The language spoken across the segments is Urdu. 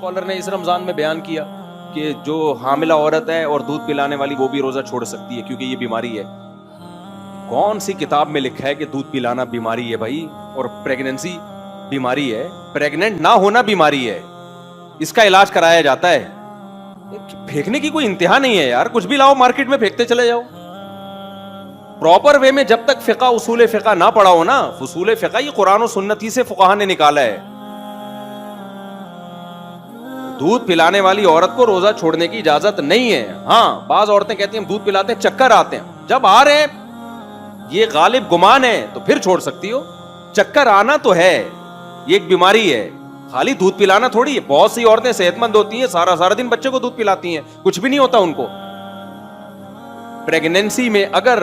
اسکالر نے اس رمضان میں بیان کیا کہ جو حاملہ عورت ہے اور دودھ پلانے والی وہ بھی روزہ چھوڑ سکتی ہے کیونکہ یہ بیماری ہے. کون سی کتاب میں لکھا ہے کہ دودھ پلانا بیماری ہے بھائی؟ اور پریگننسی بیماری ہے؟ پریگننٹ نہ ہونا بیماری ہے, اس کا علاج کرایا جاتا ہے. پھینکنے کی کوئی انتہا نہیں ہے یار, کچھ بھی لاؤ مارکیٹ میں پھینکتے چلے جاؤ. پراپر وے میں جب تک فقہ اصول فقہ نہ پڑھا ہو نا, اصول فقہ یہ قرآن و سنت ہی سے فقہا نے نکالا ہے. دودھ پلانے والی عورت کو روزہ چھوڑنے کی اجازت نہیں ہے. ہاں بعض عورتیں کہتی ہیں ہم دودھ پلاتے ہیں, چکر آتے ہیں, جب آ رہے ہیں یہ غالب گمان ہے تو پھر چھوڑ سکتی ہو. چکر آنا تو ہے, یہ ایک بیماری ہے, خالی دودھ پلانا تھوڑی ہے. بہت سی عورتیں صحت مند ہوتی ہیں, سارا دن بچے کو دودھ پلاتی ہیں, کچھ بھی نہیں ہوتا ان کو. پریگنینسی میں اگر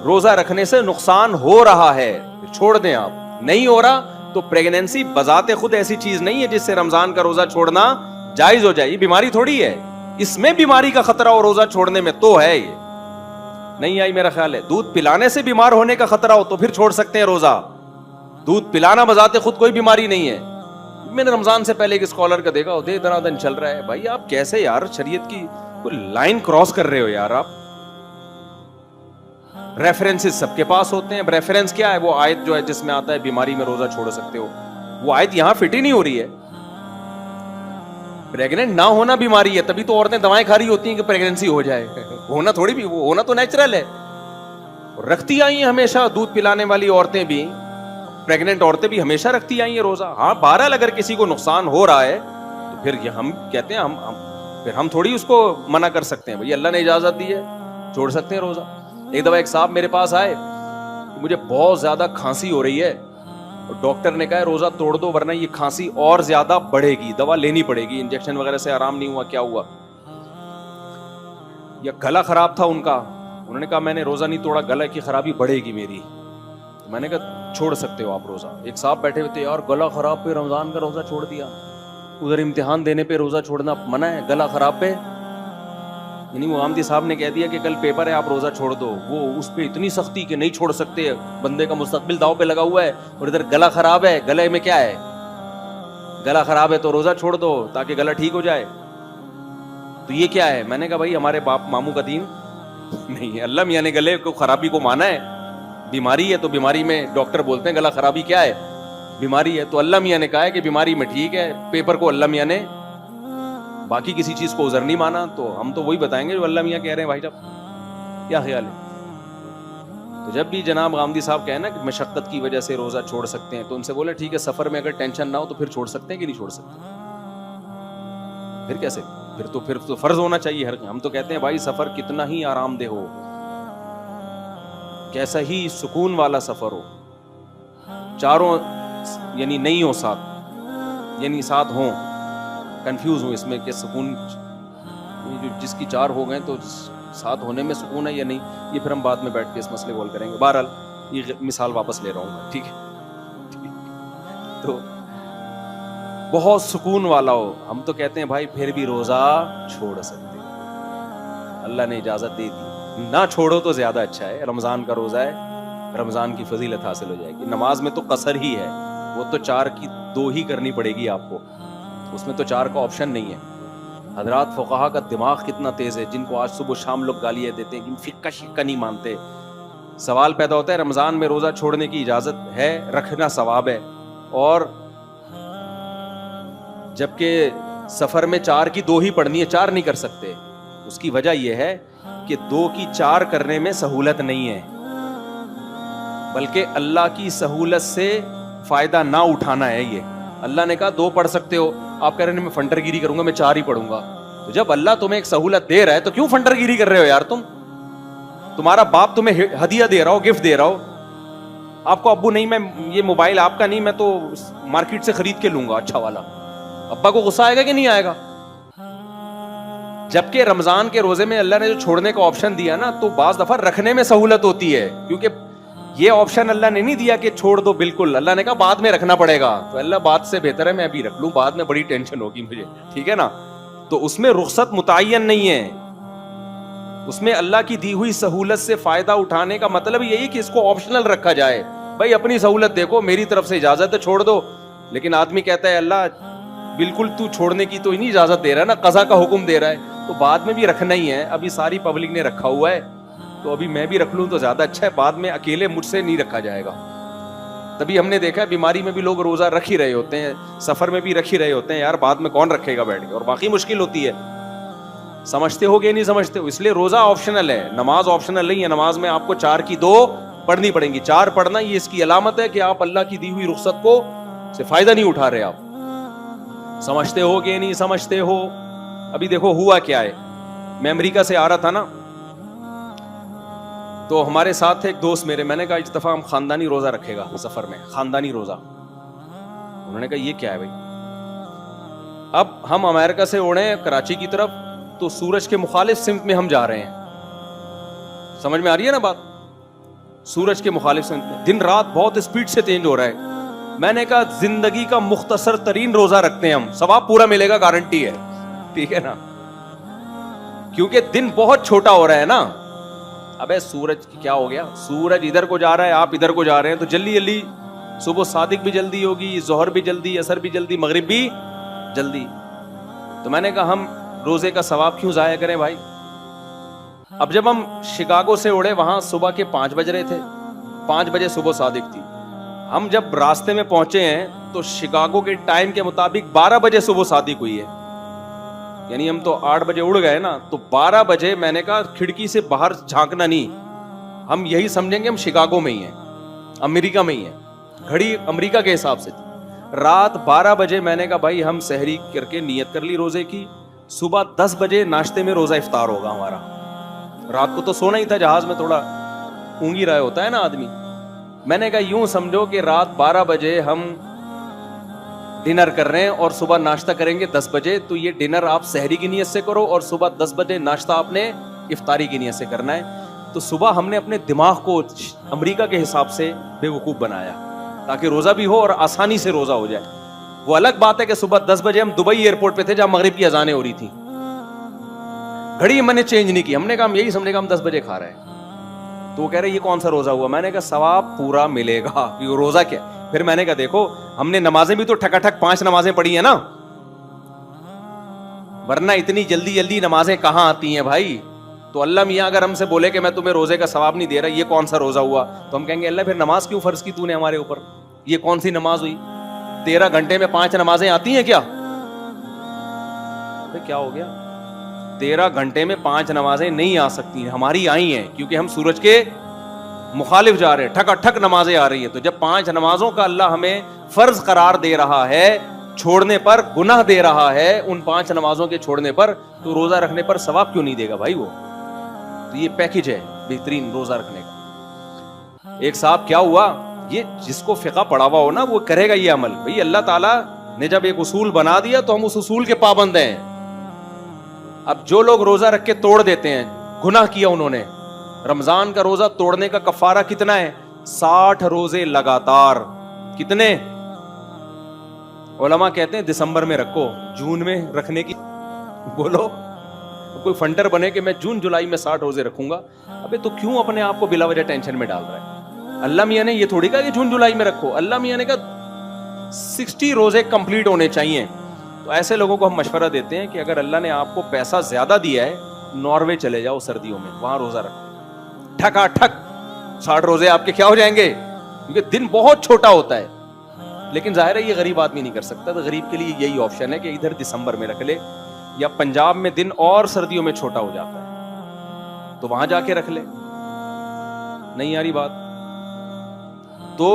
روزہ رکھنے سے نقصان ہو رہا ہے چھوڑ دیں آپ, نہیں ہو رہا تو پریگنینسی بذات خود ایسی چیز نہیں ہے جس سے رمضان کا روزہ چھوڑنا جائز ہو جائے. یہ بیماری تھوڑی ہے, اس میں بیماری کا خطرہ اور روزہ چھوڑنے میں تو ہے. یہ نہیں آئی میرا خیال ہے. دودھ پلانے سے بیمار ہونے کا خطرہ ہو تو پھر چھوڑ سکتے ہیں روزہ. دودھ پلانا بذات خود کوئی بیماری نہیں ہے. میں نے رمضان سے پہلے ایک اسکالر کا دیکھا, دے دن چل رہا ہے. بھائی آپ کیسے یار شریعت کی کوئی لائن کراس کر رہے ہو یار آپ. ریفرنسز سب کے پاس ہوتے ہیں. ریفرنس کیا ہے؟ وہ آیت جو ہے جس میں آتا ہے بیماری میں روزہ چھوڑ سکتے ہو, وہ آیت یہاں فٹ ہی نہیں ہو رہی ہے. پریگننٹ نہ ہونا بیماری ہے, تبھی تو عورتیں دوائیں کھا رہی ہوتی ہیں کہ پریگننسی ہو جائے. ہونا تھوڑی بھی, ہونا تو نیچرل ہے. رکھتی آئی ہیں ہمیشہ دودھ پلانے والی عورتیں بھی, پریگننٹ عورتیں بھی ہمیشہ رکھتی آئی ہیں روزہ. ہاں بہرحال اگر کسی کو نقصان ہو رہا ہے تو پھر یہ ہم کہتے ہیں پھر ہم تھوڑی اس کو منع کر سکتے ہیں. بھئی اللہ نے اجازت دی ہے, چھوڑ سکتے ہیں روزہ. ایک دفعہ ایک صاحب میرے پاس آئے, مجھے بہت زیادہ کھانسی ہو رہی ہے اور ڈاکٹر نے کہا ہے روزہ توڑ دو ورنہ یہ کھانسی اور زیادہ بڑھے گی, دوا لینی پڑے گی. انجیکشن وغیرہ سے آرام نہیں ہوا, کیا ہوا, یا گلا خراب تھا ان کا. انہوں نے کہا میں نے روزہ نہیں توڑا, گلا کی خرابی بڑھے گی میری. میں نے کہا چھوڑ سکتے ہو آپ روزہ. ایک صاحب بیٹھے ہوئے تھے, یار گلا خراب پہ رمضان کا روزہ چھوڑ دیا, ادھر امتحان دینے پہ روزہ چھوڑنا منع ہے, گلا خراب پہ. یعنی وہ آمدی صاحب نے کہہ دیا کہ کل پیپر ہے آپ روزہ چھوڑ دو. وہ اس پہ اتنی سختی کہ نہیں چھوڑ سکتے, بندے کا مستقبل داؤ پہ لگا ہوا ہے, اور ادھر گلا خراب ہے. گلے میں کیا ہے, گلا خراب ہے تو روزہ چھوڑ دو تاکہ گلا ٹھیک ہو جائے. تو یہ کیا ہے؟ میں نے کہا بھائی ہمارے باپ ماموں کا دین نہیں ہے. اللہ میاں نے گلے کو خرابی کو مانا ہے, بیماری ہے تو بیماری میں ڈاکٹر بولتے ہیں گلا خرابی کیا ہے, بیماری ہے. تو اللہ میاں نے کہا ہے کہ بیماری میں ٹھیک ہے, پیپر کو اللہ میاں نے باقی کسی چیز کو عذر نہیں مانا. تو ہم تو وہی بتائیں گے جو اللہ میاں کہہ رہے ہیں. بھائی صاحب کیا خیال ہے؟ تو جب بھی جناب غامدی صاحب کہیں نا کہ مشقت کی وجہ سے روزہ چھوڑ سکتے ہیں, تو ان سے بولے ٹھیک ہے سفر میں اگر ٹینشن نہ ہو تو پھر چھوڑ سکتے ہیں کہ نہیں چھوڑ سکتے؟ پھر کیسے, پھر تو فرض ہونا چاہیے ہر. ہم تو کہتے ہیں بھائی سفر کتنا ہی آرام دہ ہو, کیسا ہی سکون والا سفر ہو, چاروں یعنی نہیں ہو ساتھ, یعنی ساتھ ہوں, کنفیوز ہوں اس میں کہ سکون جس کی چار ہو گئے تو ساتھ ہونے میں سکون ہے یا نہیں, یہ پھر ہم بعد میں بیٹھ کے اس مسئلے کو حل کریں گے. بہرحال یہ مثال واپس لے رہا ہوں میں, ٹھیک ہے. تو بہت سکون والا ہو, ہم تو کہتے ہیں بھائی پھر بھی روزہ چھوڑ سکتے ہیں, اللہ نے اجازت دے دی. نہ چھوڑو تو زیادہ اچھا ہے. رمضان کا روزہ ہے, رمضان کی فضیلت حاصل ہو جائے گی. نماز میں تو قصر ہی ہے, وہ تو 4 کی 2 ہی کرنی پڑے گی آپ کو, اس میں تو 4 کا آپشن نہیں ہے. حضرات فقہا کا دماغ کتنا تیز ہے, جن کو آج صبح شام لوگ گالیاں دیتے ہیں کہ فقہ شقہ نہیں مانتے. سوال پیدا ہوتا ہے رمضان میں روزہ چھوڑنے کی اجازت ہے, رکھنا ثواب ہے, اور جبکہ سفر میں 4 کی 2 ہی پڑھنی ہے, 4 نہیں کر سکتے. اس کی وجہ یہ ہے کہ 2 کی 4 کرنے میں سہولت نہیں ہے, بلکہ اللہ کی سہولت سے فائدہ نہ اٹھانا ہے. یہ اللہ نے کہا 2 پڑھ سکتے ہو, آپ کہہ رہے ہیں میں فنٹر گیری کروں گا, میں 4 ہی پڑھوں گا. تو جب اللہ تمہیں ایک سہولت دے رہا ہے تو کیوں فنٹر گیری کر رہے ہو یار تم؟ تمہارا باپ تمہیں ہدیہ دے رہا ہو, گفٹ دے رہا ہو, آپ کو ابو نہیں میں یہ موبائل آپ کا نہیں, میں تو مارکیٹ سے خرید کے لوں گا اچھا والا, ابا کو غصہ آئے گا کہ نہیں آئے گا؟ جبکہ رمضان کے روزے میں اللہ نے جو چھوڑنے کا آپشن دیا نا, تو بعض دفعہ رکھنے میں سہولت ہوتی ہے, کیونکہ یہ آپشن اللہ نے نہیں دیا کہ چھوڑ دو بالکل. اللہ نے کہا بعد میں رکھنا پڑے گا, تو اللہ بات سے بہتر ہے میں ابھی رکھ لوں, بعد میں بڑی ٹینشن ہوگی مجھے, ٹھیک ہے نا. تو اس میں رخصت متعین نہیں ہے, اس میں اللہ کی دی ہوئی سہولت سے فائدہ اٹھانے کا مطلب یہی کہ اس کو آپشنل رکھا جائے. بھائی اپنی سہولت دیکھو, میری طرف سے اجازت ہے چھوڑ دو. لیکن آدمی کہتا ہے اللہ بالکل تو چھوڑنے کی تو ہی نہیں اجازت دے رہا ہے نا, قضا کا حکم دے رہا ہے, تو بعد میں بھی رکھنا ہی ہے. ابھی ساری پبلک نے رکھا ہوا ہے تو ابھی میں بھی رکھ لوں تو زیادہ اچھا ہے, بعد میں اکیلے مجھ سے نہیں رکھا جائے گا. تبھی ہم نے دیکھا ہے بیماری میں بھی لوگ روزہ رکھ ہی رہے ہوتے ہیں, سفر میں بھی رکھ ہی رہے ہوتے ہیں, یار بعد میں کون رکھے گا بیٹھ کے, اور باقی مشکل ہوتی ہے. سمجھتے ہو گے نہیں سمجھتے ہو, اس لیے روزہ آپشنل ہے, نماز آپشنل نہیں ہے. نماز میں آپ کو 4 کی 2 پڑھنی پڑیں گی. 4 پڑھنا یہ اس کی علامت ہے کہ آپ اللہ کی دی ہوئی رخصت کو سے فائدہ نہیں اٹھا رہے. آپ سمجھتے ہو کہ نہیں سمجھتے ہو. ابھی دیکھو ہوا کیا ہے, میں امریکہ سے آ رہا تھا نا, تو ہمارے ساتھ تھے ایک دوست میرے, میں نے کہا اس دفعہ ہم خاندانی روزہ رکھے گا سفر میں, خاندانی روزہ. انہوں نے کہا یہ کیا ہے بھائی. اب ہم امریکہ سے اڑے کراچی کی طرف, تو سورج کے مخالف سمت میں ہم جا رہے ہیں. سمجھ میں آ رہی ہے نا بات, سورج کے مخالف سمت میں. دن رات بہت اسپیڈ سے چینج ہو رہا ہے. میں نے کہا زندگی کا مختصر ترین روزہ رکھتے ہیں ہم, ثواب پورا ملے گا, گارنٹی ہے, ٹھیک ہے نا, کیونکہ دن بہت چھوٹا ہو رہا ہے نا. ابے سورج کیا ہو گیا, سورج ادھر کو جا رہا ہے, آپ ادھر کو جا رہے ہیں, تو جلدی جلدی صبح صادق بھی جلدی ہوگی, ظہر بھی جلدی, عصر بھی جلدی, مغرب بھی جلدی. تو میں نے کہا ہم روزے کا ثواب کیوں ضائع کریں بھائی. اب جب ہم شکاگو سے اڑے, وہاں صبح کے 5 بج رہے تھے, 5 بجے صبح صادق تھی. ہم جب راستے میں پہنچے ہیں تو شکاگو کے ٹائم کے مطابق 12 بجے صبح صادق ہوئی ہے. یعنی ہم تو 8 بجے اڑ گئے نا, تو 12 بجے میں نے کہا کھڑکی سے باہر جھانکنا نہیں, ہم یہی سمجھیں گے ہم شکاگو میں ہی ہیں, امریکہ میں ہی ہیں. گھڑی امریکہ کے حساب سے تھی. رات 12 بجے میں نے کہا بھائی ہم سحری کر کے نیت کر لی روزے کی, صبح 10 بجے ناشتے میں روزہ افطار ہوگا ہمارا. رات کو تو سونا ہی تھا, جہاز میں تھوڑا اونگی رہا ہوتا ہے نا آدمی. میں نے کہا یوں سمجھو کہ رات 12 بجے ہم ڈنر کر رہے ہیں اور صبح ناشتہ کریں گے 10 بجے, تو یہ ڈنر آپ سحری کی نیت سے کرو اور صبح 10 بجے ناشتہ آپ نے افطاری کی نیت سے کرنا ہے. تو صبح ہم نے اپنے دماغ کو امریکہ کے حساب سے بے وقوف بنایا تاکہ روزہ بھی ہو اور آسانی سے روزہ ہو جائے. وہ الگ بات ہے کہ صبح 10 بجے ہم دبئی ایئرپورٹ پہ تھے جہاں مغرب کی اذانیں ہو رہی تھی, گھڑی میں نے چینج نہیں کی. ہم نے کہا ہم یہی سمجھے گا ہم 10 بجے کھا رہے ہیں. تو وہ کہہ رہے یہ کون سا روزہ ہوا. میں نے کہا ثواب پورا ملے گا. یہ روزہ کیا. پھر میں نے کہا دیکھو ہم نے نمازیں بھی تو ٹھکا ٹھک 5 نمازیں پڑھی ہیں نا, ورنہ اتنی جلدی جلدی نمازیں کہاں آتی ہیں بھائی. تو اللہ میاں اگر ہم سے بولے کہ میں تمہیں روزے کا ثواب نہیں دے رہا, یہ کون سا روزہ ہوا, تو ہم کہیں گے اللہ پھر نماز کیوں فرض کی تو نے ہمارے اوپر, یہ کون سی نماز ہوئی. 13 گھنٹے میں 5 نمازیں آتی ہیں کیا. کیا ہو گیا, 13 گھنٹے میں 5 نمازیں نہیں آ سکتی, ہماری آئی ہیں کیونکہ ہم سورج کے مخالف جا رہے ہیں, ٹھکا ٹھک نمازیں آ رہی ہیں. تو جب 5 نمازوں کا اللہ ہمیں فرض قرار دے رہا ہے, چھوڑنے پر گناہ دے رہا ہے ان 5 نمازوں کے چھوڑنے پر, تو روزہ رکھنے پر ثواب کیوں نہیں دے گا بھائی. وہ تو یہ پیکج ہے بہترین روزہ رکھنے کا. ایک صاحب کیا ہوا, یہ جس کو فقہ پڑھا ہوا ہو نا وہ کرے گا یہ عمل. بھائی اللہ تعالیٰ نے جب ایک اصول بنا دیا تو ہم اس اصول کے پابند ہیں. اب جو لوگ روزہ رکھ کے توڑ دیتے ہیں, گناہ کیا انہوں نے. رمضان کا روزہ توڑنے کا کفارہ کتنا ہے, 60 روزے لگاتار. کتنے علماء کہتے ہیں دسمبر میں رکھو, جون میں رکھنے کی بولو. کوئی فنڈر بنے کہ میں جون جولائی میں 60 روزے رکھوں گا. ابے تو کیوں اپنے آپ کو بلا وجہ ٹینشن میں ڈال رہا ہے. اللہ میاں نے یہ تھوڑی کہا کہ جون جولائی میں رکھو, اللہ میاں نے کہا 60 روزے کمپلیٹ ہونے چاہیے. تو ایسے لوگوں کو ہم مشورہ دیتے ہیں کہ اگر اللہ نے آپ کو پیسہ زیادہ دیا ہے, ناروے چلے جاؤ سردیوں میں, وہاں روزہ رکھو, ٹھکا ٹھک 60 روزے آپ کے کیا ہو جائیں گے, کیونکہ دن بہت چھوٹا ہوتا ہے. لیکن ظاہر ہے یہ غریب آدمی نہیں کر سکتا, تو غریب کے لیے یہی آپشن ہے کہ ادھر دسمبر میں رکھ لے, یا پنجاب میں دن اور سردیوں میں چھوٹا ہو جاتا ہے تو وہاں جا کے رکھ لے. نہیں آ رہی بات. تو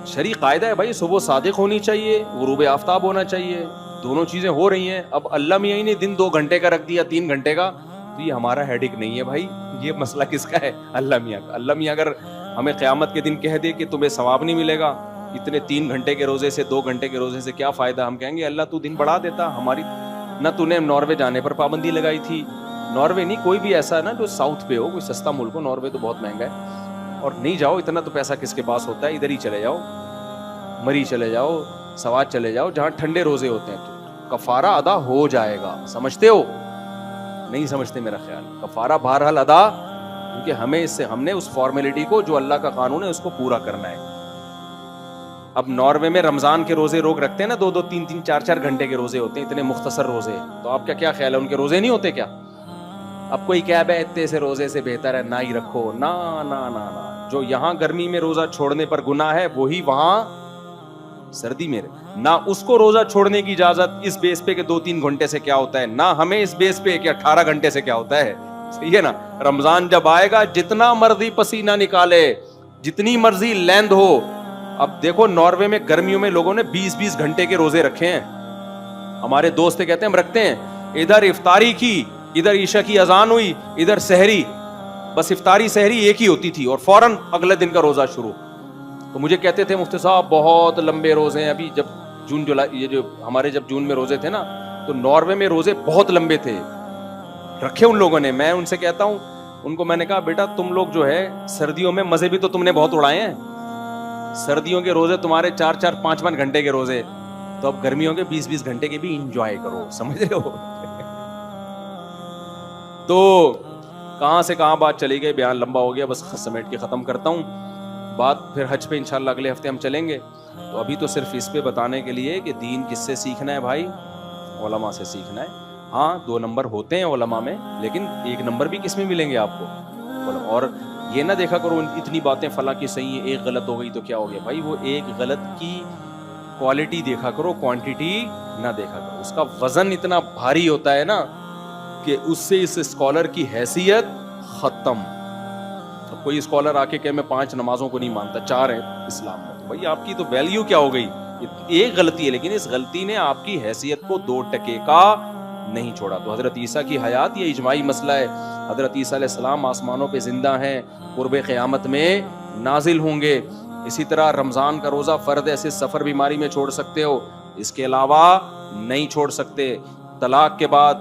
شرعی قاعدہ ہے بھائی, صبح صادق ہونی چاہیے, غروب آفتاب ہونا چاہیے, دونوں چیزیں ہو رہی ہیں. اب اللہ میاں نے دن 2 گھنٹے کا رکھ دیا, 3 گھنٹے کا, تو یہ ہمارا ہیڈک نہیں ہے بھائی. یہ مسئلہ کس کا ہے, اللہ میاں کا. اللہ میاں اگر ہمیں قیامت کے دن کہہ دے کہ تمہیں ثواب نہیں ملے گا اتنے 3 گھنٹے کے روزے سے, 2 گھنٹے کے روزے سے کیا فائدہ, ہم کہیں گے اللہ تو دن بڑھا دیتا. ہماری نہ تو نے ناروے جانے پر پابندی لگائی تھی, ناروے نہیں کوئی بھی ایسا نا جو ساؤتھ پہ ہو, کوئی سستا ملک ہو, ناروے تو بہت مہنگا ہے, اور نہیں جاؤ, اتنا تو پیسہ کس کے پاس ہوتا ہے, ادھر ہی چلے جاؤ, مری چلے جاؤ, سوات چلے جاؤ, جہاں ٹھنڈے روزے ہوتے ہیں, تو کفارہ ادا ہو جائے گا. سمجھتے ہو نہیں سمجھتے, میرا خیال کفارہ بہرحال ادا, کیونکہ ہمیں اس سے, ہم نے اس فارمیلٹی کو جو اللہ کا قانون ہے اس کو پورا کرنا ہے. اب ناروے میں رمضان کے روزے روک رکھتے ہیں نا, 2-2 3-3 4-4 گھنٹے کے روزے ہوتے ہیں, اتنے مختصر روزے. تو آپ کا کیا خیال ہے, ان کے روزے نہیں ہوتے کیا؟ اب کوئی کہہ بے اتنے سے روزے سے بہتر ہے نہ ہی رکھو. نا نا نا نا, جو یہاں گرمی میں روزہ چھوڑنے پر گناہ ہے وہی وہاں سردی میں نہ, اس کو روزہ چھوڑنے کی اجازت اس بیس پہ کہ 2-3 گھنٹے سے کیا ہوتا ہے, نہ ہمیں اس بیس پہ کہ 18 گھنٹے سے کیا ہوتا ہے. صحیح ہے نا. رمضان جب آئے گا جتنا مرضی پسینہ نکالے, جتنی مرضی لیند ہو. اب دیکھو ناروے میں گرمیوں میں لوگوں نے 20-20 گھنٹے کے روزے رکھے ہیں. ہمارے دوست کہتے ہیں ہم رکھتے ہیں, ادھر افطاری کی, ادھر عشاء کی اذان ہوئی, ادھر سحری, بس افطاری سحری ایک ہی ہوتی تھی اور فوراً اگلے دن کا روزہ شروع. تو مجھے کہتے تھے مفتی صاحب بہت لمبے روزے ہیں. ابھی جب جون جولائی, یہ جو ہمارے جب جون میں روزے تھے نا, تو ناروے میں روزے بہت لمبے تھے رکھے ان لوگوں نے. میں ان سے کہتا ہوں, ان کو میں نے کہا بیٹا تم لوگ جو ہے سردیوں میں مزے بھی تو تم نے بہت اڑائے ہیں. سردیوں کے روزے تمہارے 4-4 5-5 گھنٹے کے روزے, تو اب گرمیوں کے 20-20 گھنٹے کے بھی انجوائے کرو. سمجھ رہے ہو؟ تو کہاں سے کہاں بات چلی گئی, بیان لمبا ہو گیا, بس سمیٹ کے ختم کرتا ہوں بات. پھر حج پہ انشاءاللہ اگلے ہفتے ہم چلیں گے. تو ابھی تو صرف اس پہ بتانے کے لیے کہ دین کس سے سیکھنا ہے بھائی, علماء سے سیکھنا ہے. ہاں 2 نمبر ہوتے ہیں علماء میں, لیکن 1 نمبر بھی کس میں ملیں گے آپ کو. اور یہ نہ دیکھا کرو اتنی باتیں فلاں کی صحیح ہیں, ایک غلط ہو گئی تو کیا ہو گیا بھائی. وہ ایک غلط کی کوالٹی دیکھا کرو, کوانٹیٹی نہ دیکھا کرو. اس کا وزن اتنا بھاری ہوتا ہے نا کہ اس سے اس اسکالر کی حیثیت ختم. تو کوئی اسکالر آ کے کہ میں 5 نمازوں کو نہیں مانتا, 4 ہیں اسلام میں, تو بھائی آپ کی تو ویلیو کیا ہو گئی. ایک غلطی ہے لیکن اس غلطی نے آپ کی حیثیت کو 2 ٹکے کا نہیں چھوڑا. تو حضرت عیسیٰ کی حیات یہ اجماعی مسئلہ ہے. حضرت عیسیٰ علیہ السلام آسمانوں پہ زندہ ہیں, قرب قیامت میں نازل ہوں گے. اسی طرح رمضان کا روزہ فرض ہے, صرف سفر بیماری میں چھوڑ سکتے ہو, اس کے علاوہ نہیں چھوڑ سکتے. طلاق کے بعد,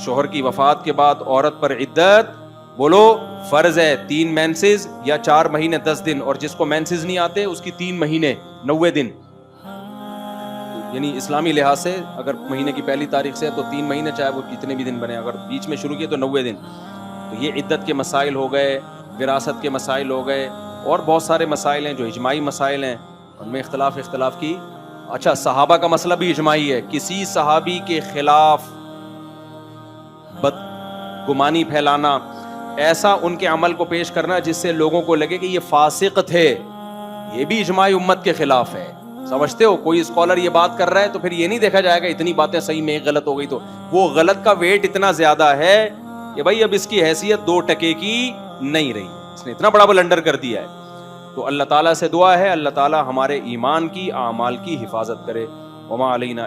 شوہر کی وفات کے بعد عورت پر عدت بولو فرض ہے 3 مینسز یا 4 مہینے 10 دن, اور جس کو مینسز نہیں آتے اس کی 3 مہینے 90 دن. یعنی اسلامی لحاظ سے اگر مہینے کی پہلی تاریخ سے ہے تو 3 مہینے, چاہے وہ کتنے بھی دن بنے, اگر بیچ میں شروع کیے تو 90 دن. تو یہ عدت کے مسائل ہو گئے, وراثت کے مسائل ہو گئے, اور بہت سارے مسائل ہیں جو اجماعی مسائل ہیں, ان میں اختلاف کی. اچھا صحابہ کا مسئلہ بھی اجماعی ہے. کسی صحابی کے خلاف بدگمانی پھیلانا, ایسا ان کے عمل کو پیش کرنا جس سے لوگوں کو لگے کہ یہ فاسق تھے, یہ بھی اجماعی امت کے خلاف ہے. سمجھتے ہو؟ کوئی اسکالر یہ بات کر رہا ہے تو پھر یہ نہیں دیکھا جائے گا اتنی باتیں صحیح میں ایک غلط ہو گئی, تو وہ غلط کا ویٹ اتنا زیادہ ہے کہ بھائی اب اس کی حیثیت 2 ٹکے کی نہیں رہی, اس نے اتنا بڑا بلنڈر کر دیا ہے. تو اللہ تعالیٰ سے دعا ہے اللہ تعالیٰ ہمارے ایمان کی, اعمال کی حفاظت کرے. وما علینا